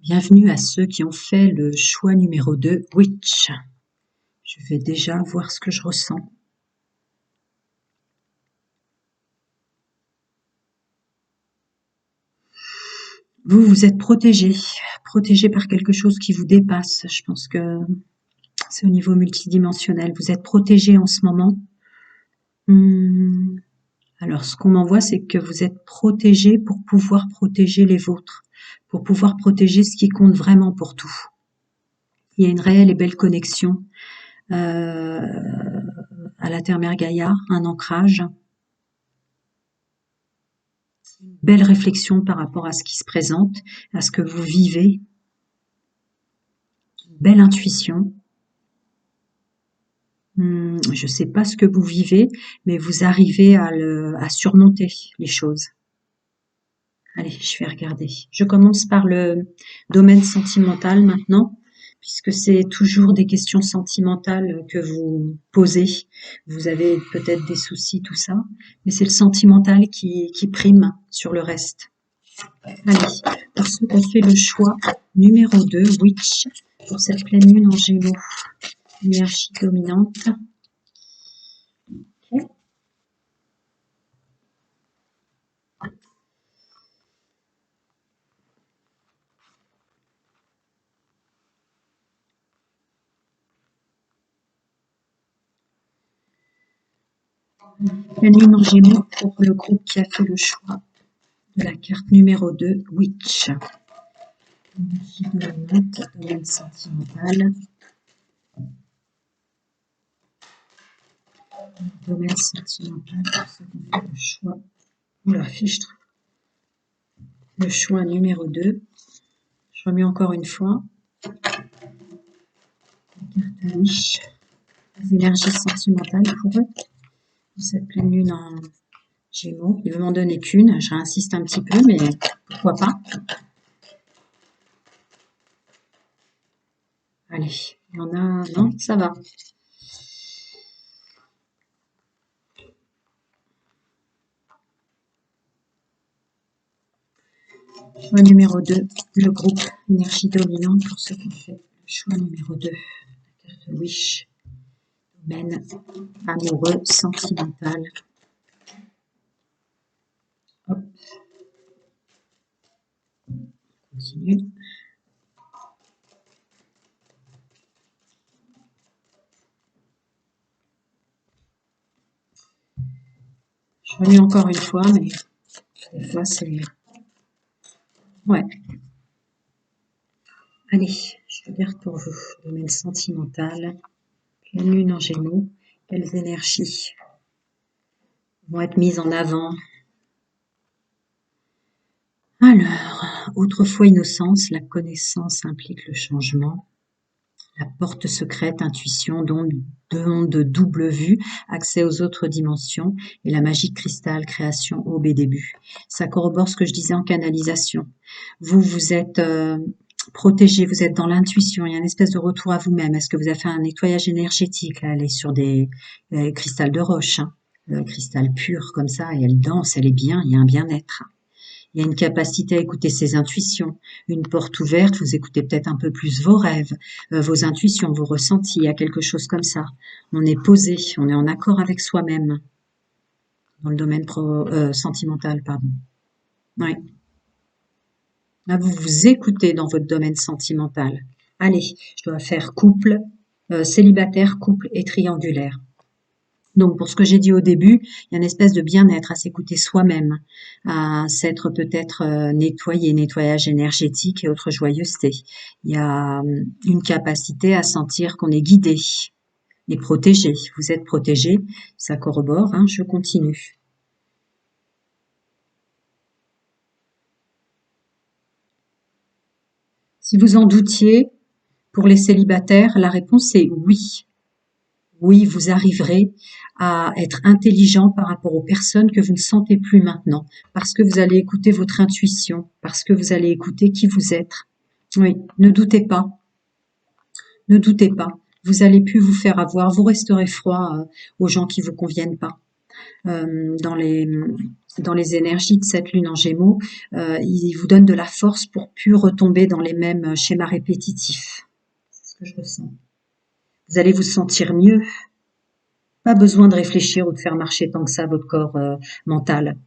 Bienvenue à ceux qui ont fait le choix numéro 2, Witch. Je vais déjà voir ce que je ressens. Vous êtes protégé par quelque chose qui vous dépasse. Je pense que c'est au niveau multidimensionnel. Vous êtes protégé en ce moment. Alors, ce qu'on m'envoie, c'est que vous êtes protégé pour pouvoir protéger les vôtres, pour pouvoir protéger ce qui compte vraiment pour tout. Il y a une réelle et belle connexion à la Terre-Mère Gaïa, un ancrage, une belle réflexion par rapport à ce qui se présente, à ce que vous vivez, une belle intuition. Je ne sais pas ce que vous vivez, mais vous arrivez à surmonter les choses. Allez, je vais regarder. Je commence par le domaine sentimental maintenant, puisque c'est toujours des questions sentimentales que vous posez. Vous avez peut-être des soucis, tout ça, mais c'est le sentimental qui prime sur le reste. Allez, pour ceux qui ont fait le choix numéro 2, Witch, pour cette pleine lune en Gémeaux, énergie dominante. Okay. Pleine lune en Gémeaux pour le groupe qui a fait le choix de la carte numéro 2, Witch. Énergie dominante, domaine sentimental. Domaine sentimental pour ceux qui ont fait le choix. Oula, fichtre. Le choix numéro 2. Je remets encore une fois. La carte à Wish. Les énergies sentimentales pour eux. Cette pleine lune en Gémeaux. Il veut m'en donner qu'une. Je réinsiste un petit peu, mais pourquoi pas. Allez, il y en a... Non, ça va. Choix numéro 2, le groupe énergie dominante pour ceux qui ont fait le choix numéro 2. La carte Wish. Domaine amoureux, sentimental. Hop. Continue. Je relis encore une fois, mais des fois c'est... Ouais. Allez, je regarde pour vous. Domaine sentimental. Pleine lune en Gémeaux. Quelles énergies vont être mises en avant? Alors, autrefois innocence, la connaissance implique le changement. La porte secrète, intuition, don de double vue, accès aux autres dimensions, et la magie de cristal, création, aube et début. Ça corrobore ce que je disais en canalisation. Vous êtes protégé, vous êtes dans l'intuition, il y a une espèce de retour à vous-même. Est-ce que vous avez fait un nettoyage énergétique? Là, elle est sur des cristals de roche, hein, cristal pur comme ça, et elle danse, elle est bien, il y a un bien-être. Il y a une capacité à écouter ses intuitions, une porte ouverte, vous écoutez peut-être un peu plus vos rêves, vos intuitions, vos ressentis, il y a quelque chose comme ça. On est posé, on est en accord avec soi-même, dans le domaine sentimental, pardon. Oui. Là, vous vous écoutez dans votre domaine sentimental. Allez, je dois faire couple, célibataire, couple et triangulaire. Donc, pour ce que j'ai dit au début, il y a une espèce de bien-être à s'écouter soi-même, à s'être peut-être nettoyage énergétique et autres joyeuseté. Il y a une capacité à sentir qu'on est guidé et protégé. Vous êtes protégé, ça corrobore, hein, je continue. Si vous en doutiez, pour les célibataires, la réponse est oui. Oui, vous arriverez à être intelligent par rapport aux personnes que vous ne sentez plus maintenant, parce que vous allez écouter votre intuition, parce que vous allez écouter qui vous êtes. Oui, ne doutez pas, ne doutez pas. Vous allez plus vous faire avoir, vous resterez froid aux gens qui vous conviennent pas. Dans les dans les énergies de cette lune en Gémeaux, il vous donne de la force pour plus retomber dans les mêmes schémas répétitifs. C'est ce que je ressens. Vous allez vous sentir mieux. Pas besoin de réfléchir ou de faire marcher tant que ça votre corps mental.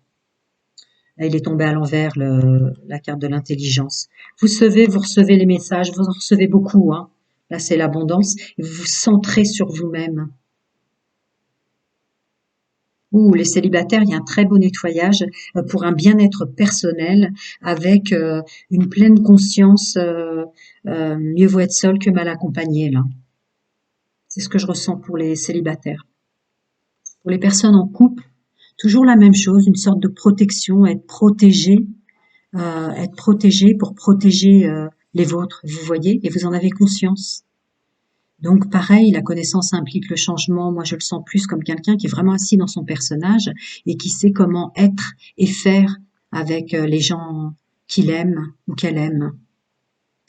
Là, il est tombé à l'envers, la carte de l'intelligence. Vous recevez les messages, vous en recevez beaucoup. Hein. Là, c'est l'abondance. Et vous vous centrez sur vous-même. Ouh, les célibataires, il y a un très beau nettoyage pour un bien-être personnel avec une pleine conscience. Mieux vaut être seul que mal accompagné, là. C'est ce que je ressens pour les célibataires. Pour les personnes en couple, toujours la même chose, une sorte de protection, être protégé pour protéger les vôtres, vous voyez, et vous en avez conscience. Donc pareil, la connaissance implique le changement. Moi, je le sens plus comme quelqu'un qui est vraiment assis dans son personnage et qui sait comment être et faire avec les gens qu'il aime ou qu'elle aime.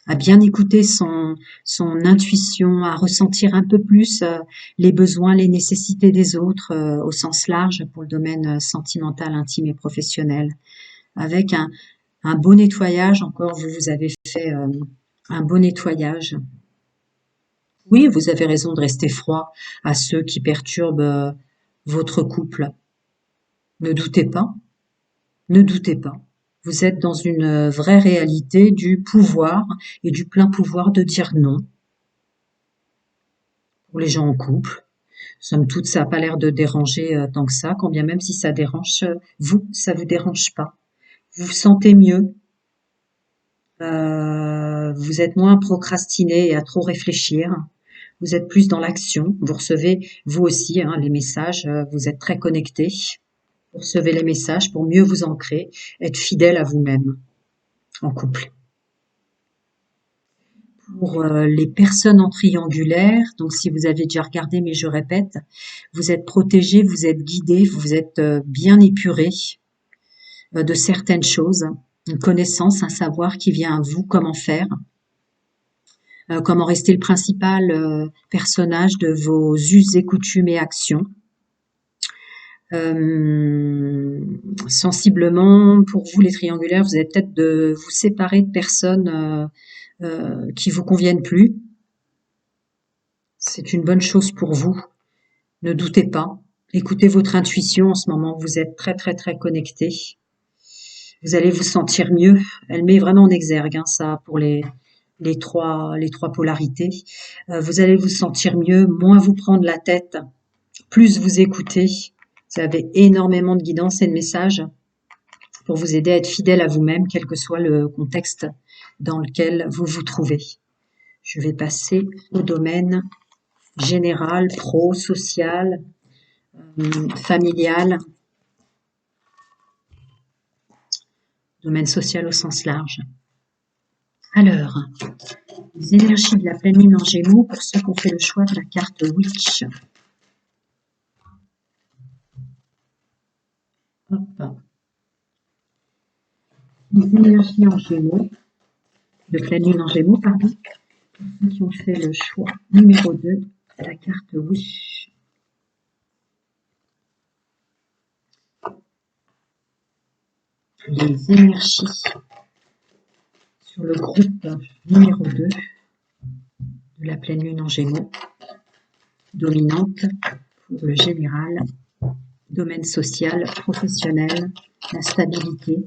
À bien écouter son intuition, à ressentir un peu plus les besoins, les nécessités des autres au sens large pour le domaine sentimental, intime et professionnel. Avec un beau nettoyage, encore vous avez fait un beau nettoyage. Oui, vous avez raison de rester froid à ceux qui perturbent votre couple. Ne doutez pas, ne doutez pas. Vous êtes dans une vraie réalité du pouvoir et du plein pouvoir de dire non pour les gens en couple. Somme toute, ça n'a pas l'air de déranger tant que ça, quand bien même si ça dérange vous, ça vous dérange pas. Vous vous sentez mieux, vous êtes moins à procrastiner et à trop réfléchir. Vous êtes plus dans l'action. Vous recevez, vous aussi, hein, les messages. Vous êtes très connecté. Vous recevez les messages pour mieux vous ancrer, être fidèle à vous-même en couple. Pour les personnes en triangulaire, donc si vous avez déjà regardé, mais je répète, vous êtes protégé, vous êtes guidé, vous êtes bien épuré de certaines choses, une connaissance, un savoir qui vient à vous, comment faire. Comment rester le principal personnage de vos us et coutumes et actions. Sensiblement, pour vous les triangulaires, vous allez peut-être de vous séparer de personnes qui vous conviennent plus. C'est une bonne chose pour vous. Ne doutez pas. Écoutez votre intuition en ce moment. Vous êtes très très très connecté. Vous allez vous sentir mieux. Elle met vraiment en exergue hein, ça pour les trois polarités. Vous allez vous sentir mieux, moins vous prendre la tête, plus vous écoutez. Vous avez énormément de guidance et de messages pour vous aider à être fidèle à vous-même, quel que soit le contexte dans lequel vous vous trouvez. Je vais passer au domaine général, pro, social, familial, domaine social au sens large. Alors, les énergies de la pleine lune en Gémeaux pour ceux qui ont fait le choix de la carte Witch. Hop. Les énergies en Gémeaux, de pleine lune en Gémeaux, pardon, pour ceux qui ont fait le choix numéro 2 de la carte Witch. Les énergies sur le groupe numéro 2 de la pleine lune en Gémeaux, dominante pour le général, domaine social, professionnel, la stabilité.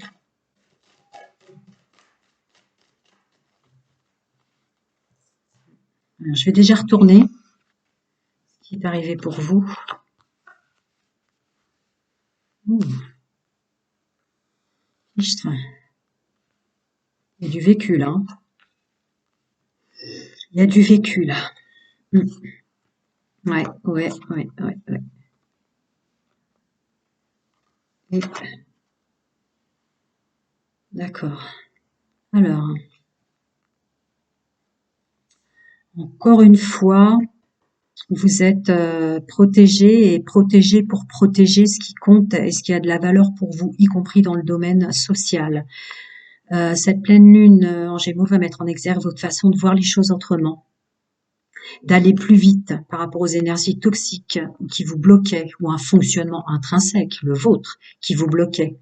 Alors, je vais déjà retourner ce qui est arrivé pour vous. Fichtre. Il y a du vécu là. Il y a du vécu là. Ouais. Et... D'accord. Alors, encore une fois, vous êtes protégé et protégé pour protéger ce qui compte et ce qui a de la valeur pour vous, y compris dans le domaine social. Cette pleine lune en Gémeaux va mettre en exergue votre façon de voir les choses autrement. d'aller plus vite par rapport aux énergies toxiques qui vous bloquaient, ou un fonctionnement intrinsèque, le vôtre, qui vous bloquait,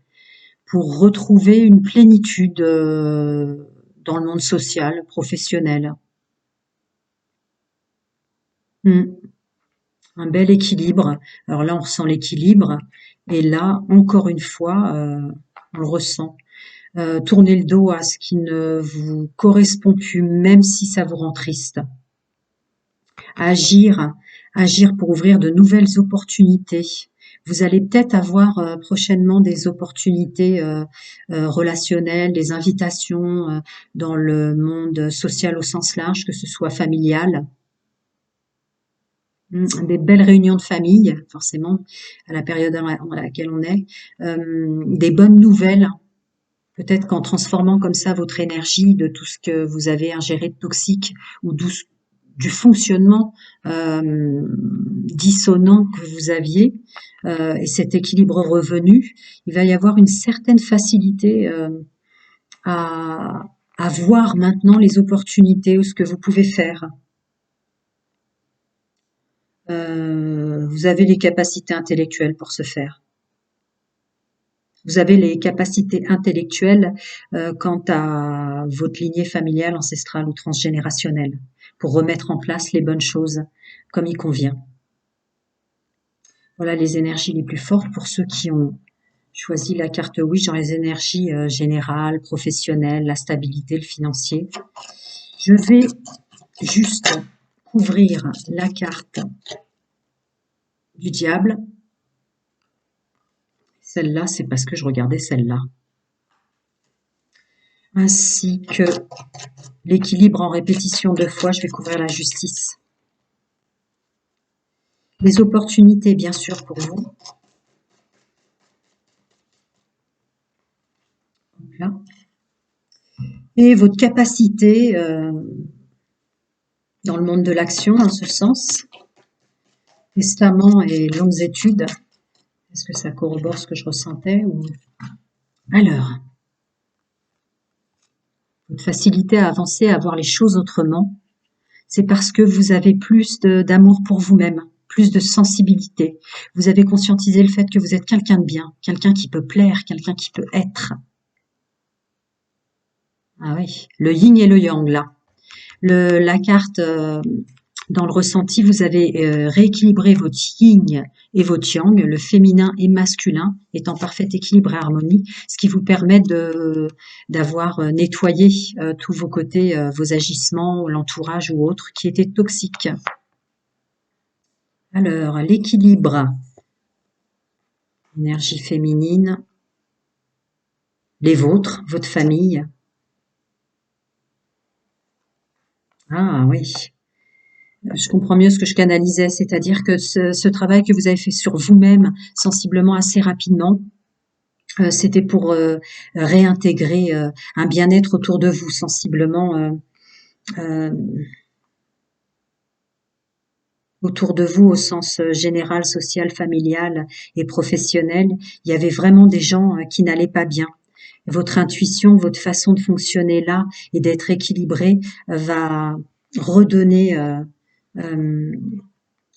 pour retrouver une plénitude dans le monde social, professionnel. Hmm. Un bel équilibre. Alors là, on ressent l'équilibre, et là, encore une fois, on le ressent. Tournez le dos à ce qui ne vous correspond plus, même si ça vous rend triste. Agir, agir pour ouvrir de nouvelles opportunités. Vous allez peut-être avoir prochainement des opportunités relationnelles, des invitations dans le monde social au sens large, que ce soit familial. Des belles réunions de famille, forcément, à la période à laquelle on est. Des bonnes nouvelles. Peut-être qu'en transformant comme ça votre énergie de tout ce que vous avez ingéré de toxique, ou du fonctionnement dissonant que vous aviez, et cet équilibre revenu, il va y avoir une certaine facilité à, à voir maintenant les opportunités ou ce que vous pouvez faire. Vous avez les capacités intellectuelles pour ce faire. Vous avez les capacités intellectuelles quant à votre lignée familiale, ancestrale ou transgénérationnelle, pour remettre en place les bonnes choses comme il convient. Voilà les énergies les plus fortes pour ceux qui ont choisi la carte Wish dans les énergies générales, professionnelles, la stabilité, le financier. Je vais juste couvrir la carte du diable. Celle-là, c'est parce que je regardais celle-là. Ainsi que l'équilibre en répétition 2 fois, je vais couvrir la justice. Les opportunités, bien sûr, pour vous. Là. Et votre capacité dans le monde de l'action, en ce sens. Testament et longues études. Est-ce que ça corrobore ce que je ressentais ou... Alors, votre facilité à avancer, à voir les choses autrement, c'est parce que vous avez plus d'amour pour vous-même, plus de sensibilité. Vous avez conscientisé le fait que vous êtes quelqu'un de bien, quelqu'un qui peut plaire, quelqu'un qui peut être. Ah oui, le yin et le yang là. La carte dans le ressenti, vous avez rééquilibré votre yin et votre yang, le féminin et masculin est en parfait équilibre et harmonie, ce qui vous permet d'avoir nettoyé tous vos côtés, vos agissements, l'entourage ou autres qui étaient toxiques. Alors, l'équilibre, énergie féminine, les vôtres, votre famille. Ah oui. Je comprends mieux ce que je canalisais, c'est-à-dire que ce travail que vous avez fait sur vous-même, sensiblement assez rapidement, c'était pour réintégrer un bien-être autour de vous, sensiblement autour de vous au sens général, social, familial et professionnel. Il y avait vraiment des gens qui n'allaient pas bien. Votre intuition, votre façon de fonctionner là et d'être équilibré va redonner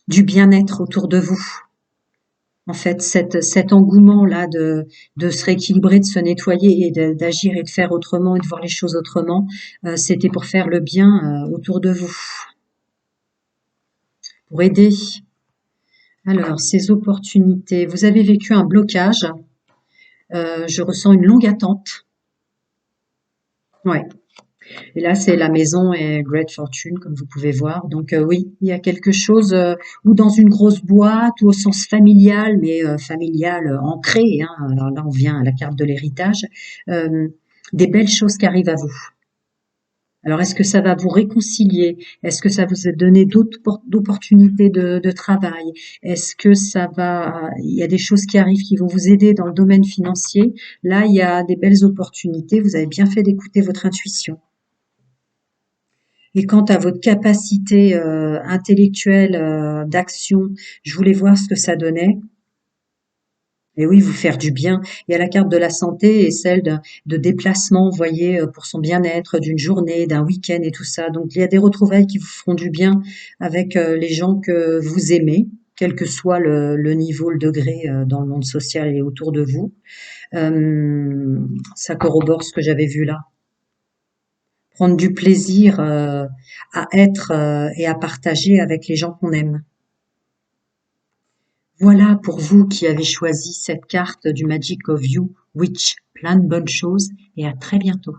du bien-être autour de vous. En fait, cet engouement-là de se rééquilibrer, de se nettoyer et d'agir et de faire autrement et de voir les choses autrement, c'était pour faire le bien autour de vous, pour aider. Alors, ces opportunités, vous avez vécu un blocage, je ressens une longue attente. Ouais. Et là, c'est la maison et Great Fortune, comme vous pouvez voir. Donc oui, il y a quelque chose, ou dans une grosse boîte, ou au sens familial, mais familial ancré. Hein. Alors là, on vient à la carte de l'héritage. Des belles choses qui arrivent à vous. Alors, est-ce que ça va vous réconcilier? Est-ce que ça vous a donné d'autres opportunités de travail? Est-ce que ça va... Il y a des choses qui arrivent qui vont vous aider dans le domaine financier. Là, il y a des belles opportunités. Vous avez bien fait d'écouter votre intuition. Et quant à votre capacité intellectuelle d'action, je voulais voir ce que ça donnait. Et oui, vous faire du bien. Il y a la carte de la santé et celle de déplacement, vous voyez, pour son bien-être, d'une journée, d'un week-end et tout ça. Donc il y a des retrouvailles qui vous feront du bien avec les gens que vous aimez, quel que soit le niveau, le degré dans le monde social et autour de vous. Euh, Ça corrobore ce que j'avais vu là. Prendre du plaisir à être et à partager avec les gens qu'on aime. Voilà pour vous qui avez choisi cette carte du Magic of You Witch. Plein de bonnes choses et à très bientôt.